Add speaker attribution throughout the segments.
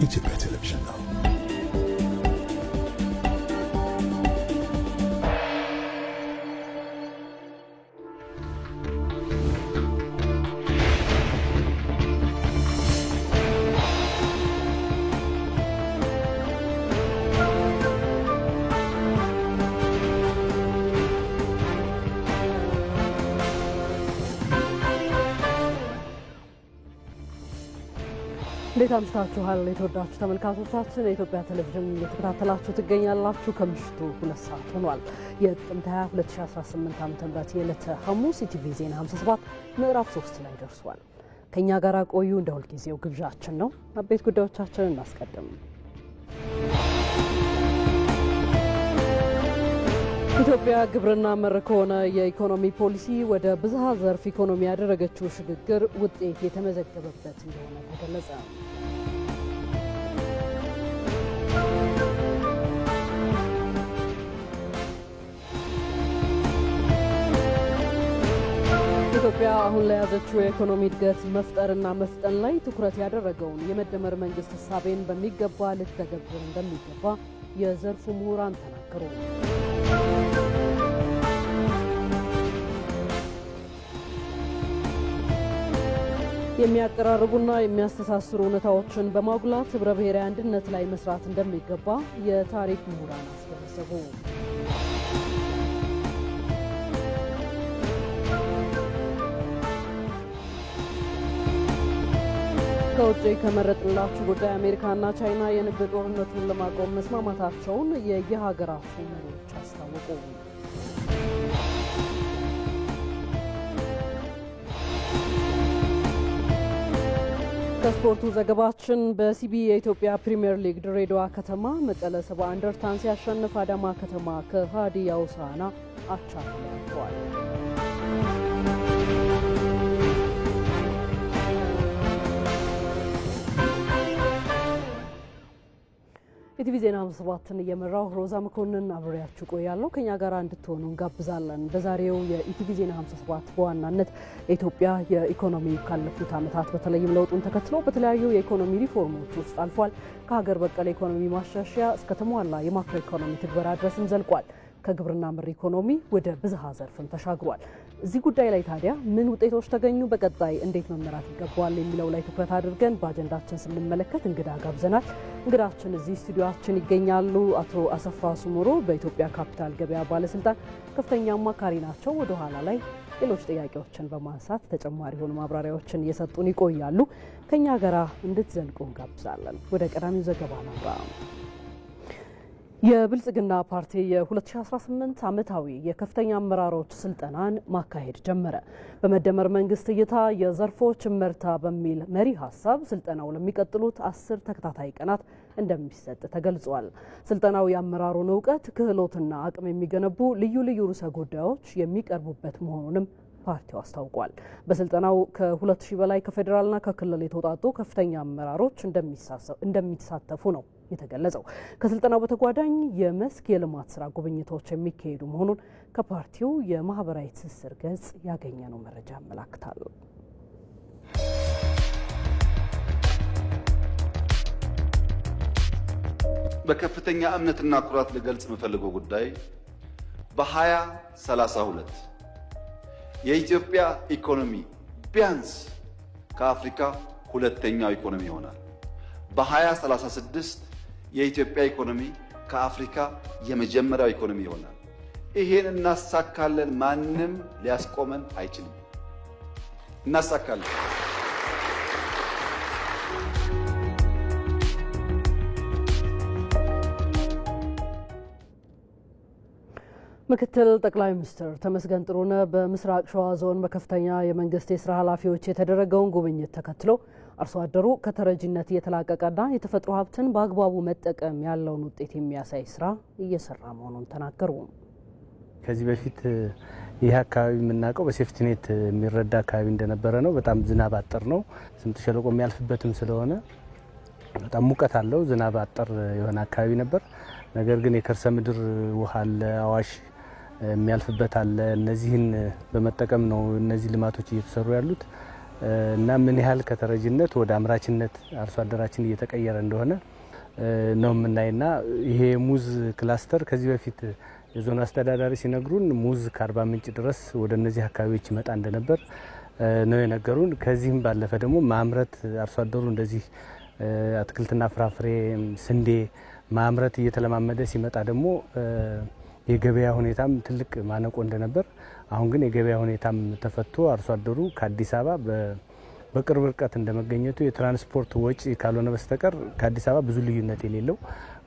Speaker 1: ኢትዮጵያ ቴሌቪዥን ነው።
Speaker 2: እንዴት አምሽታችኋል የተወዳችሁ ተመልካቾቻችን? የኢትዮጵያ ቴሌቪዥን እየተከታተላችሁ ትገኛላችሁ። ከምሽቱ 2 ሰዓት ሆኗል። የጥቅምት 20 2018 ዓ.ም የዕለተ ሐሙስ ኢቲቪ ዜና 57 ምዕራፍ 3 ላይ ደርሷል። ከኛ ጋር ቆዩ እንደ ሁልጊዜው ግብዣችን ነው። አበይት ጉዳዮቻችንን እናስቀድም። ኢትዮጵያ ግብርና መር ከሆነ የኢኮኖሚ ፖሊሲ ወደ ብዝሃ ዘርፍ ኢኮኖሚ ያደረገችው ሽግግር ውጤት የተመዘገበበት እንደሆነ ተገለጸ። ኢትዮጵያ አሁን ላይ ያዘችው የኢኮኖሚ እድገት መፍጠርና መፍጠን ላይ ትኩረት ያደረገውን የመደመር መንግስት ሐሳቤን በሚገባ ልትተገብር እንደሚገባ የዘርፉ ምሁራን ተናገሩ። የሚያቀራርቡና የሚያስተሳስሩ እውነታዎችን በማጉላት ህብረ ብሔራዊ አንድነት ላይ መስራት እንደሚገባ የታሪክ ምሁራን አስገነዘቡ። ከውጭ ከመረጥንላችሁ ጉዳይ አሜሪካና ቻይና የንግድ ጦርነቱን ለማቆም መስማማታቸውን የየሀገራቱ መሪዎች አስታወቁ። ከስፖርቱ ዘገባችን በሲቢ የኢትዮጵያ ፕሪሚየር ሊግ ድሬዳዋ ከተማ መቀለ ሰባ እንደርታን ሲያሸንፍ አዳማ ከተማ ከሃዲያ ሆሳዕና አቻ ተለያይተዋል። ኢቲቪ ዜና 57ን እየመራው ሮዛ መኮንን አብሬያችሁ ቆያለሁ። ከኛ ጋር እንድትሆኑ እንጋብዛለን። በዛሬው የኢቲቪ ዜና 57 በዋናነት ኢትዮጵያ የኢኮኖሚ ካለፉት ዓመታት በተለይም ለውጡን ተከትሎ በተለያዩ የኢኮኖሚ ሪፎርሞች ውስጥ አልፏል። ከሀገር በቀል ኢኮኖሚ ማሻሻያ እስከ ተሟላ የማክሮ ኢኮኖሚ ትግበራ ድረስም ዘልቋል። ከግብርና ምር ኢኮኖሚ ወደ ብዝሃ ዘርፍም ተሻግሯል። እዚህ ጉዳይ ላይ ታዲያ ምን ውጤቶች ተገኙ፣ በቀጣይ እንዴት መመራት ይገባዋል የሚለው ላይ ትኩረት አድርገን በአጀንዳችን ስንመለከት እንግዳ ጋብዘናል። እንግዳችን እዚህ ስቱዲዮአችን ይገኛሉ። አቶ አሰፋ ሱሙሮ በኢትዮጵያ ካፒታል ገበያ ባለስልጣን ከፍተኛ አማካሪ ናቸው። ወደ ኋላ ላይ ሌሎች ጥያቄዎችን በማንሳት ተጨማሪ የሆኑ ማብራሪያዎችን እየሰጡን ይቆያሉ። ከኛ ጋራ እንድትዘልቁ እንጋብዛለን። ወደ ቀዳሚው ዘገባ ናምራ። የብልጽግና ፓርቲ የ2018 ዓመታዊ የከፍተኛ አመራሮች ስልጠናን ማካሄድ ጀመረ። በመደመር መንግስት እይታ የዘርፎች ምርታ በሚል መሪ ሀሳብ ስልጠናው ለሚቀጥሉት 10 ተከታታይ ቀናት እንደሚሰጥ ተገልጿል። ስልጠናው የአመራሩን እውቀት፣ ክህሎትና አቅም የሚገነቡ ልዩ ልዩ ርዕሰ ጉዳዮች የሚቀርቡበት መሆኑንም ፓርቲው አስታውቋል። በስልጠናው ከ2000 በላይ ከፌዴራልና ከክልል የተውጣጡ ከፍተኛ አመራሮች እንደሚሳተፉ ነው የተገለጸው። ከስልጠናው በተጓዳኝ የመስክ የልማት ስራ ጉብኝቶች የሚካሄዱ መሆኑን ከፓርቲው የማህበራዊ ትስስር ገጽ ያገኘነው መረጃ ያመላክታል።
Speaker 3: በከፍተኛ እምነትና ኩራት ልገልጽ የምፈልገው ጉዳይ በ2032 የኢትዮጵያ ኢኮኖሚ ቢያንስ ከአፍሪካ ሁለተኛው ኢኮኖሚ ይሆናል። በ2036 የኢትዮጵያ ኢኮኖሚ ከአፍሪካ የመጀመሪያው ኢኮኖሚ ይሆናል። ይሄን እናሳካለን። ማንም ሊያስቆመን አይችልም። እናሳካለን።
Speaker 2: ምክትል ጠቅላይ ሚኒስትር ተመስገን ጥሩነህ በምስራቅ ሸዋ ዞን በከፍተኛ የመንግስት የስራ ኃላፊዎች የተደረገውን ጉብኝት ተከትሎ አርሶ አደሩ ከተረጂነት እየተላቀቀና የተፈጥሮ ሀብትን በአግባቡ መጠቀም ያለውን ውጤት የሚያሳይ ስራ እየሰራ መሆኑን ተናገሩ።
Speaker 4: ከዚህ በፊት ይህ አካባቢ የምናውቀው በሴፍቲኔት የሚረዳ አካባቢ እንደነበረ ነው። በጣም ዝናብ አጠር ነው። ስምጥ ሸለቆ የሚያልፍበትም ስለሆነ በጣም ሙቀት አለው። ዝናብ አጠር የሆነ አካባቢ ነበር። ነገር ግን የከርሰ ምድር ውሃ አለ፣ አዋሽ የሚያልፍበት አለ። እነዚህን በመጠቀም ነው እነዚህ ልማቶች እየተሰሩ ያሉት። እና ምን ያህል ከተረጅነት ወደ አምራችነት አርሶ አደራችን እየተቀየረ እንደሆነ ነው የምናይና ይሄ ሙዝ ክላስተር ከዚህ በፊት የዞን አስተዳዳሪ ሲነግሩን ሙዝ ከአርባ ምንጭ ድረስ ወደ እነዚህ አካባቢዎች ይመጣ እንደነበር ነው የነገሩን። ከዚህም ባለፈ ደግሞ ማምረት አርሶ አደሩ እንደዚህ አትክልትና ፍራፍሬ ስንዴ ማምረት እየተለማመደ ሲመጣ ደግሞ የገበያ ሁኔታም ትልቅ ማነቆ እንደነበር፣ አሁን ግን የገበያ ሁኔታም ተፈቶ አርሶ አደሩ ከአዲስ አበባ በቅርብ ርቀት እንደመገኘቱ የትራንስፖርት ወጪ ካልሆነ በስተቀር ከአዲስ አበባ ብዙ ልዩነት የሌለው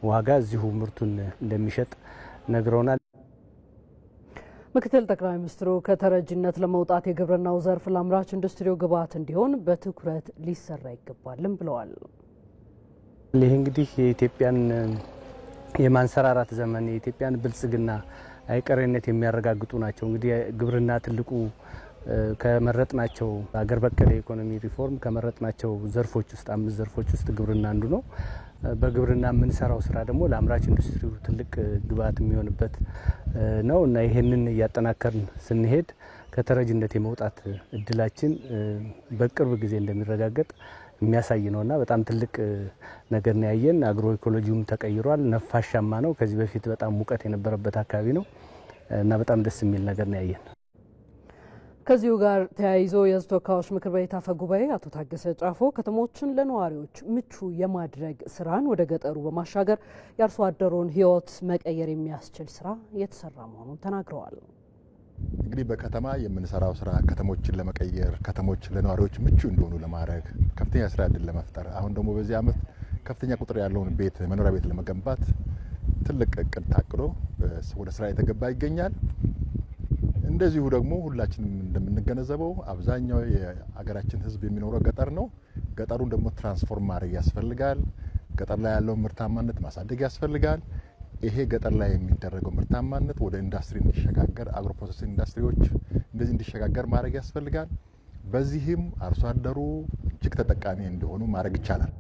Speaker 4: ዋጋ እዚሁ ምርቱን እንደሚሸጥ ነግረውናል።
Speaker 2: ምክትል ጠቅላይ ሚኒስትሩ ከተረጅነት ለመውጣት የግብርናው ዘርፍ ለአምራች ኢንዱስትሪው ግብዓት እንዲሆን በትኩረት ሊሰራ ይገባልም ብለዋል።
Speaker 4: ይህ እንግዲህ የኢትዮጵያን የማንሰራራት ዘመን የኢትዮጵያን ብልጽግና አይቀሬነት የሚያረጋግጡ ናቸው። እንግዲህ ግብርና ትልቁ ከመረጥናቸው ሀገር በቀል የኢኮኖሚ ሪፎርም ከመረጥናቸው ዘርፎች ውስጥ 5 ዘርፎች ውስጥ ግብርና አንዱ ነው። በግብርና የምንሰራው ስራ ደግሞ ለአምራች ኢንዱስትሪው ትልቅ ግብዓት የሚሆንበት ነው እና ይሄንን እያጠናከርን ስንሄድ ከተረጅነት የመውጣት እድላችን በቅርብ ጊዜ እንደሚረጋገጥ የሚያሳይ ነውና በጣም ትልቅ ነገር ነው ያየን። አግሮ ኢኮሎጂውም ተቀይሯል፣ ነፋሻማ ነው። ከዚህ በፊት በጣም ሙቀት የነበረበት አካባቢ ነው እና በጣም ደስ የሚል ነገር ነው ያየን።
Speaker 2: ከዚሁ ጋር ተያይዞ የሕዝብ ተወካዮች ምክር ቤት አፈ ጉባኤ አቶ ታገሰ ጫፎ ከተሞችን ለነዋሪዎች ምቹ የማድረግ ስራን ወደ ገጠሩ በማሻገር የአርሶ አደሩን ሕይወት መቀየር የሚያስችል ስራ እየተሰራ መሆኑን ተናግረዋል።
Speaker 1: እንግዲህ በከተማ የምንሰራው ስራ ከተሞችን ለመቀየር ከተሞች ለነዋሪዎች ምቹ እንዲሆኑ ለማድረግ ከፍተኛ ስራ እድል ለመፍጠር አሁን ደግሞ በዚህ ዓመት ከፍተኛ ቁጥር ያለውን ቤት መኖሪያ ቤት ለመገንባት ትልቅ እቅድ ታቅዶ ወደ ስራ የተገባ ይገኛል። እንደዚሁ ደግሞ ሁላችንም እንደምንገነዘበው አብዛኛው የሀገራችን ህዝብ የሚኖረው ገጠር ነው። ገጠሩን ደግሞ ትራንስፎርም ማድረግ ያስፈልጋል። ገጠር ላይ ያለውን ምርታማነት ማሳደግ ያስፈልጋል። ይሄ ገጠር ላይ የሚደረገው ምርታማነት ወደ ኢንዱስትሪ እንዲሸጋገር አግሮ ፕሮሰሲንግ ኢንዱስትሪዎች እንደዚህ እንዲሸጋገር ማድረግ ያስፈልጋል። በዚህም አርሶ አደሩ እጅግ ተጠቃሚ እንዲሆኑ ማድረግ ይቻላል።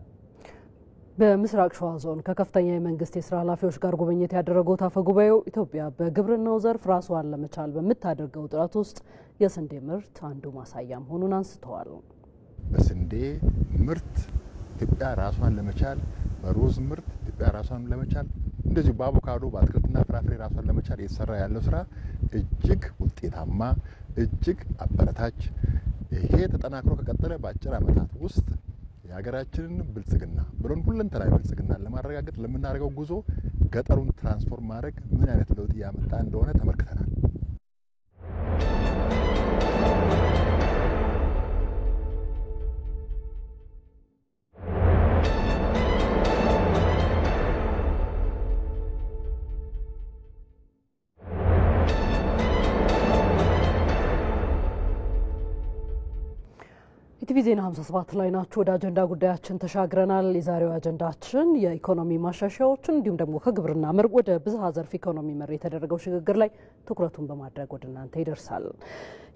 Speaker 2: በምስራቅ ሸዋ ዞን ከከፍተኛ የመንግስት የስራ ኃላፊዎች ጋር ጉብኝት ያደረጉት አፈ ጉባኤው ኢትዮጵያ በግብርናው ዘርፍ ራሷን ለመቻል በምታደርገው ጥረት ውስጥ የስንዴ ምርት አንዱ ማሳያ መሆኑን አንስተዋል።
Speaker 1: በስንዴ ምርት ኢትዮጵያ ራሷን ለመቻል፣ በሩዝ ምርት ኢትዮጵያ ራሷን ለመቻል፣ እንደዚሁ በአቮካዶ በአትክልትና ፍራፍሬ ራሷን ለመቻል እየተሰራ ያለው ስራ እጅግ ውጤታማ እጅግ አበረታች። ይሄ ተጠናክሮ ከቀጠለ በአጭር ዓመታት ውስጥ የሀገራችንን ብልጽግና ብሎን ሁለንተናዊ ብልጽግናን ለማረጋገጥ ለምናደርገው ጉዞ ገጠሩን ትራንስፎርም ማድረግ ምን አይነት ለውጥ ያመጣ እንደሆነ ተመልክተናል።
Speaker 2: ኢቲቪ ዜና 57 ላይ ናችሁ። ወደ አጀንዳ ጉዳያችን ተሻግረናል። የዛሬው አጀንዳችን የኢኮኖሚ ማሻሻያዎችን እንዲሁም ደግሞ ከግብርና መር ወደ ብዝሃ ዘርፍ ኢኮኖሚ መር የተደረገው ሽግግር ላይ ትኩረቱን በማድረግ ወደ እናንተ ይደርሳል።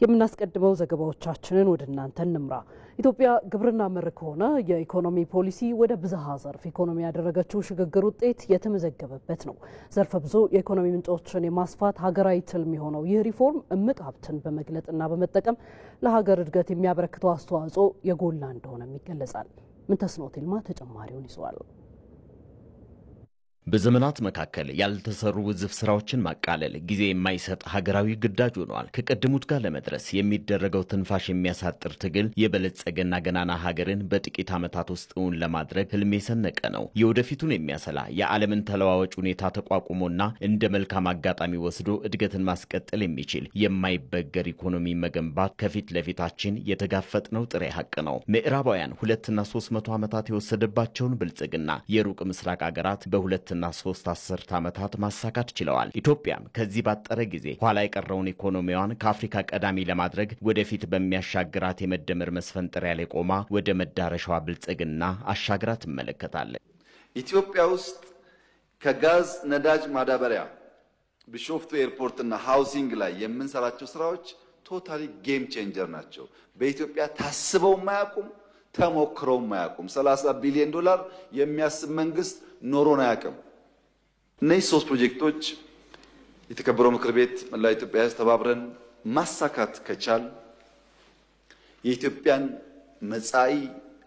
Speaker 2: የምናስቀድመው ዘገባዎቻችንን ወደ እናንተ እንምራ። ኢትዮጵያ ግብርና መር ከሆነ የኢኮኖሚ ፖሊሲ ወደ ብዝሃ ዘርፍ ኢኮኖሚ ያደረገችው ሽግግር ውጤት የተመዘገበበት ነው። ዘርፈ ብዙ የኢኮኖሚ ምንጮችን የማስፋት ሀገራዊ ትልም የሆነው ይህ ሪፎርም እምቅ ሀብትን በመግለጥና በመጠቀም ለሀገር እድገት የሚያበረክተው አስተዋጽኦ የጎላ እንደሆነም ይገለጻል። ምንተስኖት ይልማ ተጨማሪውን ይዟል።
Speaker 5: በዘመናት መካከል ያልተሰሩ ውዝፍ ስራዎችን ማቃለል ጊዜ የማይሰጥ ሀገራዊ ግዳጅ ሆኗል። ከቀደሙት ጋር ለመድረስ የሚደረገው ትንፋሽ የሚያሳጥር ትግል የበለጸገና ገናና ሀገርን በጥቂት ዓመታት ውስጥ እውን ለማድረግ ህልም የሰነቀ ነው። የወደፊቱን የሚያሰላ የዓለምን ተለዋዋጭ ሁኔታ ተቋቁሞና እንደ መልካም አጋጣሚ ወስዶ እድገትን ማስቀጠል የሚችል የማይበገር ኢኮኖሚ መገንባት ከፊት ለፊታችን የተጋፈጥነው ጥሬ ሀቅ ነው። ምዕራባውያን 200 እና 300 ዓመታት የወሰደባቸውን ብልጽግና የሩቅ ምስራቅ ሀገራት በ2 እና 3 አስርት ዓመታት ማሳካት ችለዋል። ኢትዮጵያም ከዚህ ባጠረ ጊዜ ኋላ የቀረውን ኢኮኖሚዋን ከአፍሪካ ቀዳሚ ለማድረግ ወደፊት በሚያሻግራት የመደመር መስፈንጠሪያ ላይ ቆማ ወደ መዳረሻዋ ብልጽግና አሻግራ ትመለከታለች።
Speaker 3: ኢትዮጵያ ውስጥ ከጋዝ ነዳጅ ማዳበሪያ ቢሾፍቱ ኤርፖርትና ሃውሲንግ ላይ የምንሰራቸው ስራዎች ቶታሊ ጌም ቼንጀር ናቸው። በኢትዮጵያ ታስበው ማያቁም ተሞክረው ማያቁም። 30 ቢሊዮን ዶላር የሚያስብ መንግስት ኖሮን አያውቅም። እነዚህ 3 ፕሮጀክቶች የተከበረው ምክር ቤት መላ ኢትዮጵያ ተባብረን ማሳካት ከቻል የኢትዮጵያን መጻኢ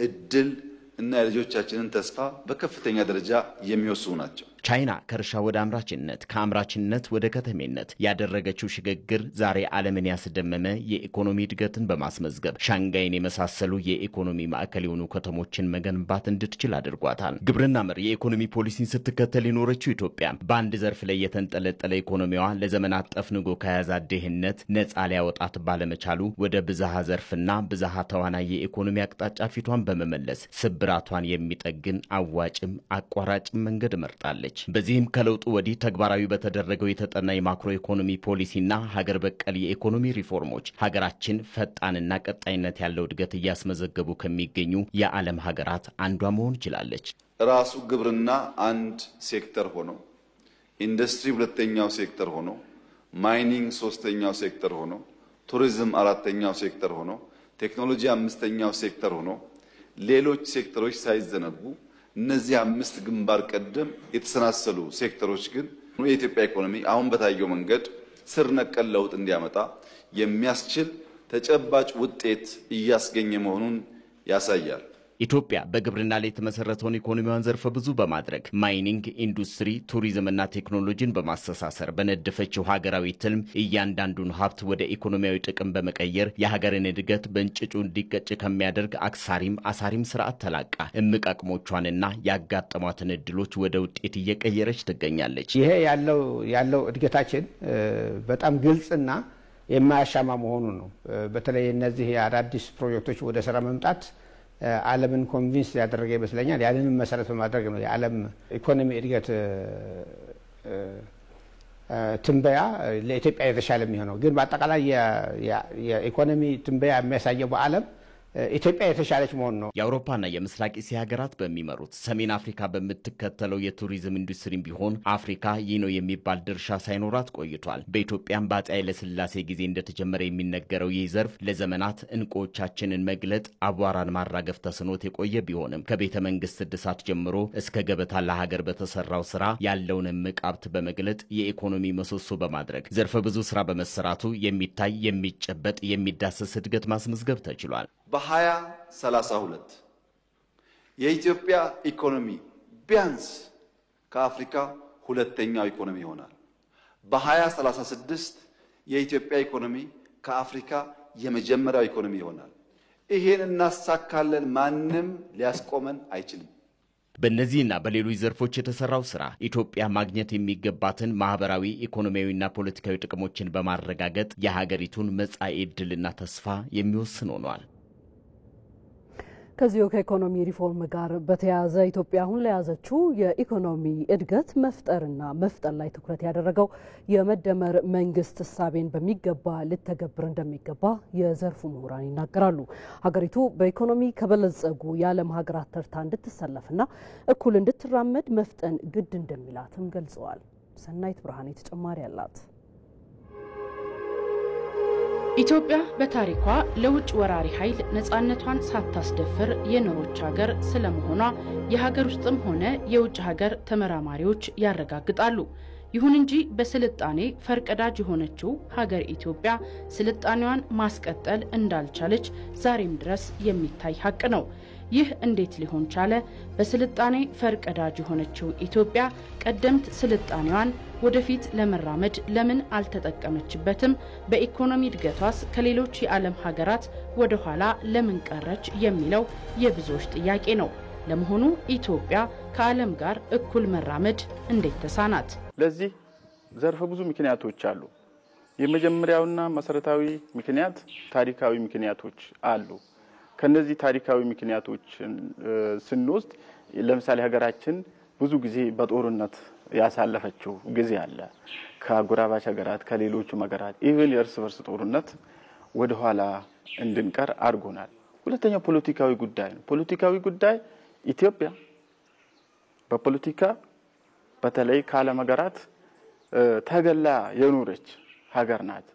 Speaker 3: እድል እና የልጆቻችንን ተስፋ በከፍተኛ ደረጃ የሚወስኑ ናቸው።
Speaker 5: ቻይና ከእርሻ ወደ አምራችነት ከአምራችነት ወደ ከተሜነት ያደረገችው ሽግግር ዛሬ ዓለምን ያስደመመ የኢኮኖሚ እድገትን በማስመዝገብ ሻንጋይን የመሳሰሉ የኢኮኖሚ ማዕከል የሆኑ ከተሞችን መገንባት እንድትችል አድርጓታል። ግብርና መር የኢኮኖሚ ፖሊሲን ስትከተል የኖረችው ኢትዮጵያ በአንድ ዘርፍ ላይ የተንጠለጠለ ኢኮኖሚዋ ለዘመናት ጠፍንጎ ከያዛት ድህነት ነፃ ሊያወጣት ባለመቻሉ ወደ ብዝሃ ዘርፍና ብዝሃ ተዋናይ የኢኮኖሚ አቅጣጫ ፊቷን በመመለስ ስብራቷን የሚጠግን አዋጭም አቋራጭም መንገድ መርጣለች። በዚህም ከለውጡ ወዲህ ተግባራዊ በተደረገው የተጠና የማክሮ ኢኮኖሚ ፖሊሲና ሀገር በቀል የኢኮኖሚ ሪፎርሞች ሀገራችን ፈጣንና ቀጣይነት ያለው እድገት እያስመዘገቡ ከሚገኙ የዓለም ሀገራት አንዷ መሆን ችላለች።
Speaker 3: ራሱ ግብርና አንድ ሴክተር ሆኖ፣ ኢንዱስትሪ ሁለተኛው ሴክተር ሆኖ፣ ማይኒንግ ሶስተኛው ሴክተር ሆኖ፣ ቱሪዝም አራተኛው ሴክተር ሆኖ፣ ቴክኖሎጂ አምስተኛው ሴክተር ሆኖ ሌሎች ሴክተሮች ሳይዘነጉ እነዚህ አምስት ግንባር ቀደም የተሰናሰሉ ሴክተሮች ግን የኢትዮጵያ ኢኮኖሚ አሁን በታየው መንገድ ስር ነቀል ለውጥ እንዲያመጣ የሚያስችል ተጨባጭ ውጤት እያስገኘ መሆኑን ያሳያል።
Speaker 5: ኢትዮጵያ በግብርና ላይ የተመሰረተውን ኢኮኖሚዋን ዘርፈ ብዙ በማድረግ ማይኒንግ፣ ኢንዱስትሪ፣ ቱሪዝምና ቴክኖሎጂን በማስተሳሰር በነደፈችው ሀገራዊ ትልም እያንዳንዱን ሀብት ወደ ኢኮኖሚያዊ ጥቅም በመቀየር የሀገርን እድገት በእንጭጩ እንዲቀጭ ከሚያደርግ አክሳሪም አሳሪም ስርዓት ተላቃ እምቅ አቅሞቿንና ያጋጠሟትን እድሎች ወደ ውጤት እየቀየረች ትገኛለች።
Speaker 6: ይሄ ያለው እድገታችን በጣም ግልጽና የማያሻማ መሆኑ ነው። በተለይ እነዚህ አዳዲስ ፕሮጀክቶች ወደ ስራ መምጣት ዓለምን ኮንቪንስ ያደረገ ይመስለኛል። ያንንም መሰረት በማድረግ ነው የዓለም ኢኮኖሚ እድገት ትንበያ ለኢትዮጵያ የተሻለ የሚሆነው። ግን በአጠቃላይ የኢኮኖሚ ትንበያ የሚያሳየው በዓለም ኢትዮጵያ የተሻለች መሆን ነው።
Speaker 5: የአውሮፓና የምስራቅ እስያ ሀገራት በሚመሩት ሰሜን አፍሪካ በምትከተለው የቱሪዝም ኢንዱስትሪም ቢሆን አፍሪካ ይህ ነው የሚባል ድርሻ ሳይኖራት ቆይቷል። በኢትዮጵያም በአፄ ኃይለ ሥላሴ ጊዜ እንደተጀመረ የሚነገረው ይህ ዘርፍ ለዘመናት እንቁዎቻችንን መግለጥ አቧራን ማራገፍ ተስኖት የቆየ ቢሆንም ከቤተ መንግስት እድሳት ጀምሮ እስከ ገበታ ለሀገር በተሰራው ስራ ያለውን እምቅ ሀብት በመግለጥ የኢኮኖሚ ምሰሶ በማድረግ ዘርፈ ብዙ ስራ በመሰራቱ የሚታይ የሚጨበጥ የሚዳሰስ እድገት ማስመዝገብ ተችሏል።
Speaker 3: በ2032 የኢትዮጵያ ኢኮኖሚ ቢያንስ ከአፍሪካ ሁለተኛው ኢኮኖሚ ይሆናል። በ2036 የኢትዮጵያ ኢኮኖሚ ከአፍሪካ የመጀመሪያው ኢኮኖሚ ይሆናል። ይሄን እናሳካለን። ማንም ሊያስቆመን አይችልም።
Speaker 5: በእነዚህና በሌሎች ዘርፎች የተሰራው ስራ ኢትዮጵያ ማግኘት የሚገባትን ማህበራዊ፣ ኢኮኖሚያዊና ፖለቲካዊ ጥቅሞችን በማረጋገጥ የሀገሪቱን መጻኢ ዕድልና ተስፋ የሚወስን ሆኗል።
Speaker 2: ከዚሁ ከኢኮኖሚ ሪፎርም ጋር በተያያዘ ኢትዮጵያ አሁን ለያዘችው የኢኮኖሚ እድገት መፍጠርና መፍጠር ላይ ትኩረት ያደረገው የመደመር መንግስት እሳቤን በሚገባ ልተገብር እንደሚገባ የዘርፉ ምሁራን ይናገራሉ። ሀገሪቱ በኢኮኖሚ ከበለጸጉ የዓለም ሀገራት ተርታ እንድትሰለፍና እኩል እንድትራመድ መፍጠን ግድ እንደሚላትም ገልጸዋል። ሰናይት ብርሃኔ ተጨማሪ አላት።
Speaker 7: ኢትዮጵያ በታሪኳ ለውጭ ወራሪ ኃይል ነፃነቷን ሳታስደፍር የኖረች ሀገር ስለመሆኗ የሀገር ውስጥም ሆነ የውጭ ሀገር ተመራማሪዎች ያረጋግጣሉ። ይሁን እንጂ በስልጣኔ ፈርቀዳጅ የሆነችው ሀገር ኢትዮጵያ ስልጣኔዋን ማስቀጠል እንዳልቻለች ዛሬም ድረስ የሚታይ ሀቅ ነው። ይህ እንዴት ሊሆን ቻለ? በስልጣኔ ፈርቀዳጅ የሆነችው ኢትዮጵያ ቀደምት ስልጣኔዋን ወደፊት ለመራመድ ለምን አልተጠቀመችበትም? በኢኮኖሚ እድገቷስ ከሌሎች የዓለም ሀገራት ወደ ኋላ ለምን ቀረች? የሚለው የብዙዎች ጥያቄ ነው። ለመሆኑ ኢትዮጵያ ከዓለም ጋር እኩል መራመድ እንዴት ተሳናት?
Speaker 8: ለዚህ ዘርፈ ብዙ ምክንያቶች አሉ። የመጀመሪያውና መሰረታዊ ምክንያት ታሪካዊ ምክንያቶች አሉ። ከነዚህ ታሪካዊ ምክንያቶች ስንወስድ ለምሳሌ ሀገራችን ብዙ ጊዜ በጦርነት ያሳለፈችው ጊዜ አለ። ከአጎራባች ሀገራት ከሌሎች ሀገራት ኢቭን የእርስ በርስ ጦርነት ወደ ኋላ እንድንቀር አድርጎናል። ሁለተኛው ፖለቲካዊ ጉዳይ ነው። ፖለቲካዊ ጉዳይ ኢትዮጵያ በፖለቲካ በተለይ ከዓለም ሀገራት ተገላ የኖረች ሀገር ናት።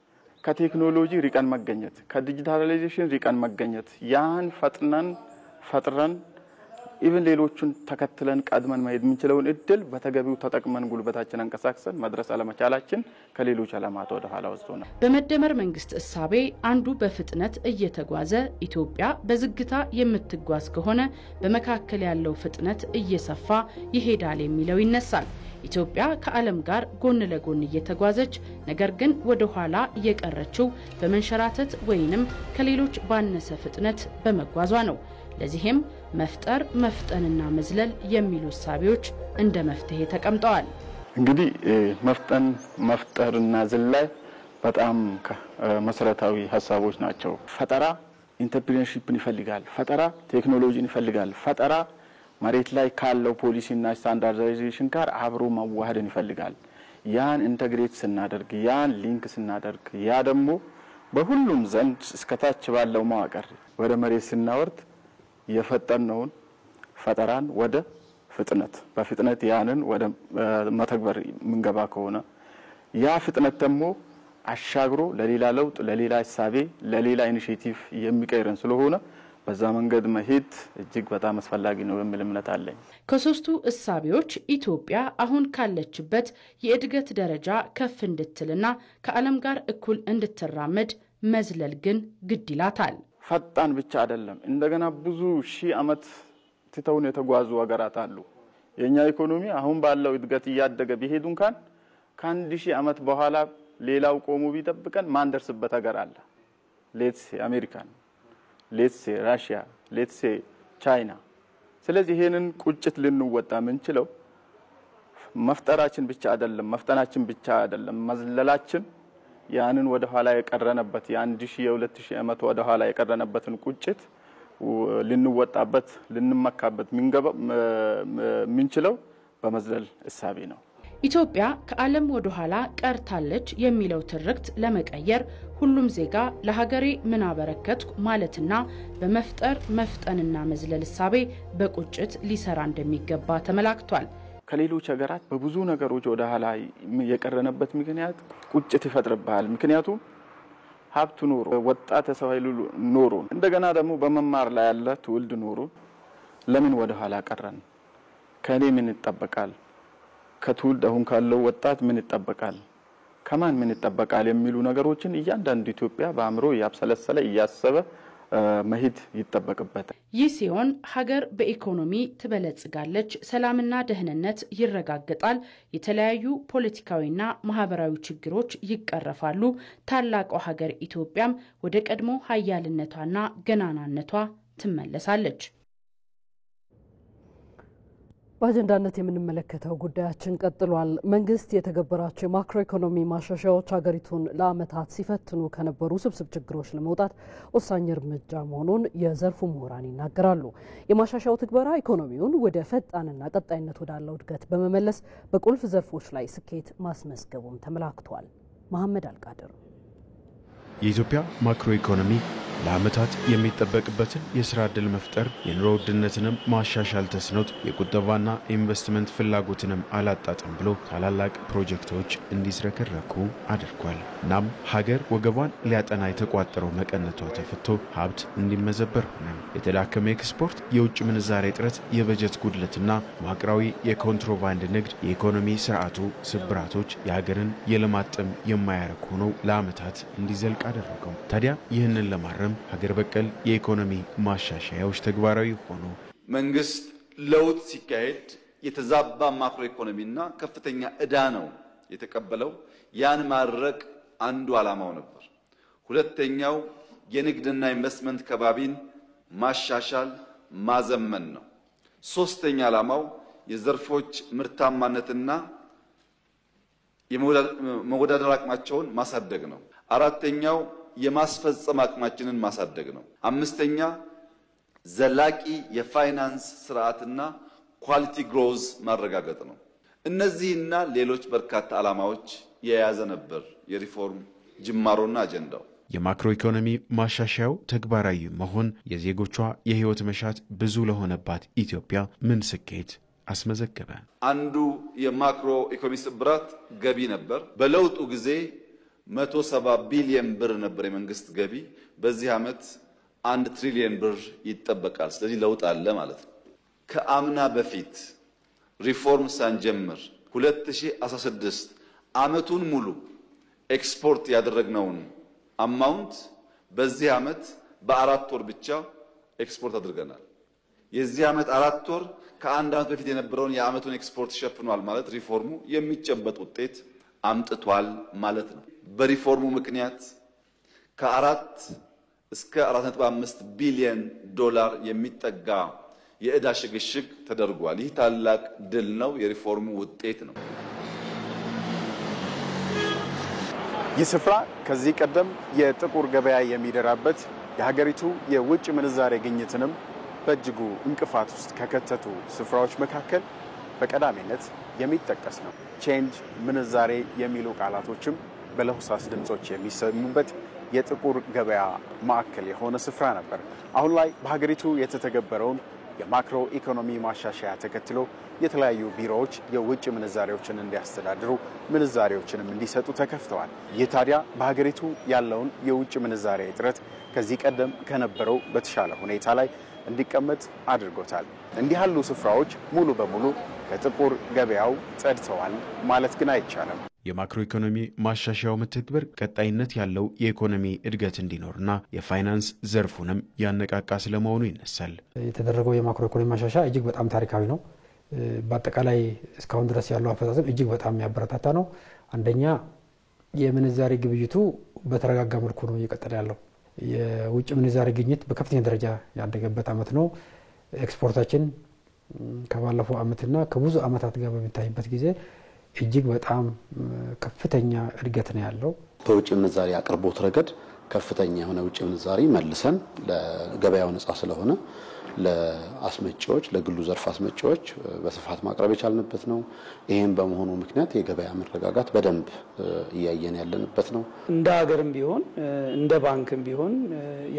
Speaker 8: ከቴክኖሎጂ ሪቀን መገኘት፣ ከዲጂታላይዜሽን ሪቀን መገኘት ያን ፈጥረን ኢቭን ሌሎቹን ተከትለን ቀድመን መሄድ የምንችለውን እድል በተገቢው ተጠቅመን ጉልበታችን አንቀሳቅሰን መድረስ አለመቻላችን ከሌሎች ዓለማት ወደ ኋላ ወስዶናል።
Speaker 7: በመደመር መንግስት እሳቤ አንዱ በፍጥነት እየተጓዘ ኢትዮጵያ በዝግታ የምትጓዝ ከሆነ በመካከል ያለው ፍጥነት እየሰፋ ይሄዳል የሚለው ይነሳል። ኢትዮጵያ ከዓለም ጋር ጎን ለጎን እየተጓዘች ነገር ግን ወደ ኋላ እየቀረችው በመንሸራተት ወይንም ከሌሎች ባነሰ ፍጥነት በመጓዟ ነው። ለዚህም መፍጠር መፍጠንና መዝለል የሚሉ ሐሳቦች እንደ መፍትሄ ተቀምጠዋል።
Speaker 8: እንግዲህ መፍጠን መፍጠርና ዝላይ በጣም መሰረታዊ ሐሳቦች ናቸው። ፈጠራ ኢንተርፕሪነርሺፕን ይፈልጋል። ፈጠራ ቴክኖሎጂን ይፈልጋል። ፈጠራ መሬት ላይ ካለው ፖሊሲና ስታንዳርዳይዜሽን ጋር አብሮ ማዋሃድን ይፈልጋል። ያን ኢንተግሬት ስናደርግ ያን ሊንክ ስናደርግ ያ ደግሞ በሁሉም ዘንድ እስከታች ባለው መዋቅር ወደ መሬት ስናወርድ የፈጠነውን ፈጠራን ወደ ፍጥነት በፍጥነት ያንን ወደ መተግበር ምንገባ ከሆነ ያ ፍጥነት ደግሞ አሻግሮ ለሌላ ለውጥ ለሌላ ሐሳቤ ለሌላ ኢኒሺዬቲቭ የሚቀይረን ስለሆነ በዛ መንገድ መሄድ እጅግ በጣም አስፈላጊ ነው የሚል እምነት አለኝ።
Speaker 7: ከሶስቱ እሳቤዎች ኢትዮጵያ አሁን ካለችበት የእድገት ደረጃ ከፍ እንድትልና ከዓለም ጋር እኩል እንድትራመድ መዝለል ግን ግድ ይላታል።
Speaker 8: ፈጣን ብቻ አይደለም፣ እንደገና ብዙ ሺህ ዓመት ትተውን የተጓዙ ሀገራት አሉ። የኛ ኢኮኖሚ አሁን ባለው እድገት እያደገ ቢሄዱ እንኳን ከ1000 ዓመት በኋላ ሌላው ቆሞ ቢጠብቀን ማን ደርስበት ሀገር አለ? ሌትስ አሜሪካን፣ ሌትስ ራሺያ፣ ሌትስ ቻይና። ስለዚህ ይሄንን ቁጭት ልንወጣ ምንችለው መፍጠራችን ብቻ አይደለም፣ መፍጠናችን ብቻ አይደለም፣ መዝለላችን ያንን ወደ ኋላ የቀረነበት የ1000 የ2000 ዓመት ወደ ኋላ የቀረነበትን ቁጭት ልንወጣበት ልንመካበት ምንችለው በመዝለል እሳቤ ነው።
Speaker 7: ኢትዮጵያ ከዓለም ወደ ኋላ ቀርታለች የሚለው ትርክት ለመቀየር ሁሉም ዜጋ ለሀገሬ ምን አበረከትኩ ማለትና በመፍጠር መፍጠንና መዝለል እሳቤ በቁጭት ሊሰራ እንደሚገባ ተመላክቷል።
Speaker 8: ከሌሎች ሀገራት በብዙ ነገሮች ወደ ኋላ የቀረነበት ምክንያት ቁጭት ይፈጥርባል። ምክንያቱም ሀብቱ ኖሮ ወጣት ሰው ኃይሉ ኖሮ እንደገና ደግሞ በመማር ላይ ያለ ትውልድ ኖሮ ለምን ወደ ኋላ ቀረን? ከኔ ምን ይጠበቃል? ከትውልድ አሁን ካለው ወጣት ምን ይጠበቃል? ከማን ምን ይጠበቃል? የሚሉ ነገሮችን እያንዳንዱ ኢትዮጵያ በአእምሮ ያብሰለሰለ እያሰበ መሄድ ይጠበቅበታል።
Speaker 7: ይህ ሲሆን ሀገር በኢኮኖሚ ትበለጽጋለች፣ ሰላምና ደህንነት ይረጋገጣል፣ የተለያዩ ፖለቲካዊና ማህበራዊ ችግሮች ይቀረፋሉ፣ ታላቋ ሀገር ኢትዮጵያም ወደ ቀድሞ ሀያልነቷና ገናናነቷ ትመለሳለች።
Speaker 2: በአጀንዳነት የምንመለከተው ጉዳያችን ቀጥሏል። መንግስት የተገበራቸው የማክሮ ኢኮኖሚ ማሻሻያዎች ሀገሪቱን ለዓመታት ሲፈትኑ ከነበሩ ስብስብ ችግሮች ለመውጣት ወሳኝ እርምጃ መሆኑን የዘርፉ ምሁራን ይናገራሉ። የማሻሻያው ትግበራ ኢኮኖሚውን ወደ ፈጣንና ቀጣይነት ወዳለው እድገት በመመለስ በቁልፍ ዘርፎች ላይ ስኬት ማስመዝገቡም ተመላክቷል። መሐመድ አልቃድር
Speaker 9: የኢትዮጵያ ማክሮ ኢኮኖሚ ለዓመታት የሚጠበቅበትን የሥራ ዕድል መፍጠር የኑሮ ውድነትንም ማሻሻል ተስኖት የቁጠባና ኢንቨስትመንት ፍላጎትንም አላጣጥም ብሎ ታላላቅ ፕሮጀክቶች እንዲዝረከረኩ አድርጓል። እናም ሀገር ወገቧን ሊያጠና የተቋጠረው መቀነቷ ተፈቶ ሀብት እንዲመዘበር ሆነ። የተዳከመ ኤክስፖርት፣ የውጭ ምንዛሬ እጥረት፣ የበጀት ጉድለትና መዋቅራዊ የኮንትሮባንድ ንግድ የኢኮኖሚ ስርዓቱ ስብራቶች የሀገርን የልማት ጥም የማያረክ ሆነው ለዓመታት እንዲዘልቅ አደረገው። ታዲያ ይህንን ለማረም ሀገር በቀል የኢኮኖሚ ማሻሻያዎች ተግባራዊ ሆኑ።
Speaker 3: መንግስት ለውጥ ሲካሄድ የተዛባ ማክሮ ኢኮኖሚና ከፍተኛ ዕዳ ነው የተቀበለው። ያን ማድረቅ አንዱ ዓላማው ነበር። ሁለተኛው የንግድና ኢንቨስትመንት ከባቢን ማሻሻል ማዘመን ነው። ሶስተኛ ዓላማው የዘርፎች ምርታማነትና የመወዳደር አቅማቸውን ማሳደግ ነው። አራተኛው የማስፈጸም አቅማችንን ማሳደግ ነው። አምስተኛ ዘላቂ የፋይናንስ ስርዓትና ኳሊቲ ግሮዝ ማረጋገጥ ነው። እነዚህና ሌሎች በርካታ ዓላማዎች የያዘ ነበር የሪፎርም ጅማሮና አጀንዳው።
Speaker 9: የማክሮ ኢኮኖሚ ማሻሻያው ተግባራዊ መሆን የዜጎቿ የህይወት መሻት ብዙ ለሆነባት ኢትዮጵያ ምን ስኬት አስመዘገበ?
Speaker 3: አንዱ የማክሮ ኢኮኖሚ ስብራት ገቢ ነበር። በለውጡ ጊዜ 170 ቢሊዮን ብር ነበር የመንግስት ገቢ። በዚህ ዓመት 1 ትሪሊዮን ብር ይጠበቃል። ስለዚህ ለውጥ አለ ማለት ነው። ከአምና በፊት ሪፎርም ሳንጀምር 2016 ዓመቱን ሙሉ ኤክስፖርት ያደረግነውን አማውንት በዚህ ዓመት በ4 ወር ብቻ ኤክስፖርት አድርገናል። የዚህ ዓመት 4 ወር ከአንድ ዓመት በፊት የነበረውን የዓመቱን ኤክስፖርት ሸፍኗል ማለት ሪፎርሙ የሚጨበጥ ውጤት አምጥቷል ማለት ነው። በሪፎርሙ ምክንያት ከ4 እስከ 4.5 ቢሊዮን ዶላር የሚጠጋ የዕዳ ሽግሽግ ተደርጓል። ይህ ታላቅ ድል ነው፣ የሪፎርሙ ውጤት ነው።
Speaker 10: ይህ ስፍራ ከዚህ ቀደም የጥቁር ገበያ የሚደራበት የሀገሪቱ የውጭ ምንዛሬ ግኝትንም በእጅጉ እንቅፋት ውስጥ ከከተቱ ስፍራዎች መካከል በቀዳሚነት የሚጠቀስ ነው። ቼንጅ ምንዛሬ የሚሉ ቃላቶችም በለሆሳስ ድምጾች የሚሰሙበት የጥቁር ገበያ ማዕከል የሆነ ስፍራ ነበር። አሁን ላይ በሀገሪቱ የተተገበረውን የማክሮ ኢኮኖሚ ማሻሻያ ተከትሎ የተለያዩ ቢሮዎች የውጭ ምንዛሬዎችን እንዲያስተዳድሩ ምንዛሬዎችንም እንዲሰጡ ተከፍተዋል። ይህ ታዲያ በሀገሪቱ ያለውን የውጭ ምንዛሬ እጥረት ከዚህ ቀደም ከነበረው በተሻለ ሁኔታ ላይ እንዲቀመጥ አድርጎታል። እንዲህ ያሉ ስፍራዎች ሙሉ በሙሉ ከጥቁር ገበያው ጸድተዋል ማለት ግን አይቻልም።
Speaker 9: የማክሮ ኢኮኖሚ ማሻሻያው መተግበር ቀጣይነት ያለው የኢኮኖሚ እድገት እንዲኖርና የፋይናንስ ዘርፉንም ያነቃቃ ስለመሆኑ ይነሳል።
Speaker 11: የተደረገው የማክሮ ኢኮኖሚ ማሻሻያ እጅግ በጣም ታሪካዊ ነው። በአጠቃላይ እስካሁን ድረስ ያለው አፈጻጸም እጅግ በጣም የሚያበረታታ ነው። አንደኛ የምንዛሬ ግብይቱ በተረጋጋ መልኩ ነው እየቀጠለ ያለው። የውጭ ምንዛሬ ግኝት በከፍተኛ ደረጃ ያደገበት ዓመት ነው። ኤክስፖርታችን ከባለፈው ዓመትና ከብዙ ዓመታት ጋር በሚታይበት ጊዜ እጅግ በጣም ከፍተኛ እድገት ነው ያለው።
Speaker 12: በውጭ ምንዛሬ አቅርቦት ረገድ ከፍተኛ የሆነ ውጭ ምንዛሬ መልሰን ለገበያው ነፃ ስለሆነ ለአስመጪዎች ለግሉ ዘርፍ አስመጪዎች በስፋት ማቅረብ የቻልንበት ነው። ይሄን በመሆኑ ምክንያት የገበያ መረጋጋት በደንብ እያየን ያለንበት ነው።
Speaker 13: እንደ ሀገርም ቢሆን እንደ ባንክም ቢሆን